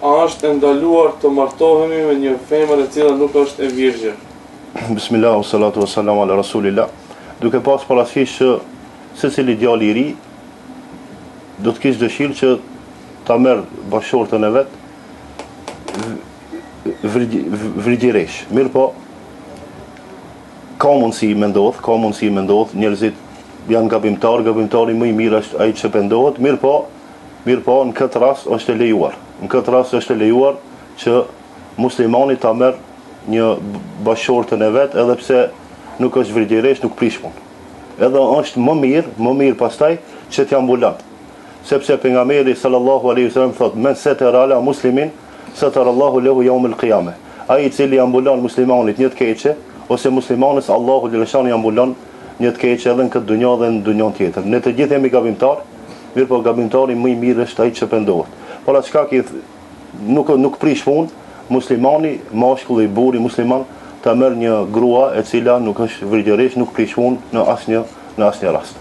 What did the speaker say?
A është ndaluar të martohemi me një femër e cila nuk është e virgjë? Bismillah, salatu wassalamu ala rasulillah. Duke pas parasysh që secili djalë i ri do të kishte dëshirë që ta merr bashortën e vet virgjëresh. Mirë po, ka mundësi me ndodh, njerëzit janë gabimtari më i mirë është ai që pendohet, mirë po, në këtë rast është e lejuar. Në këtë rast është e lejuar që muslimani ta merr një bashortën e vet, edhe pse nuk është virgjëresh, nuk prish punë. Edhe është më mirë pastaj që t'ja mbulon. Sepse pejgamberi sallallahu alaihi wasallam thotë: "Men satara ala muslimin satara Allahu lahu yawm al-qiyamah." Ai i cili ambulon muslimanit një të keqe, ose muslimanës, Allahu xhaleshani ambulon një të keqe edhe në këtë dunjë dhe në dunjën tjetër. Ne të gjithë jemi gabimtar, mirë po gabimtari më i mirë është ai që pendohet. Por atë çka nuk prish punë, muslimani, mashkulli, burri musliman, ta merr një grua e cila nuk është virgjëresh, nuk prish punë në asnjë rast.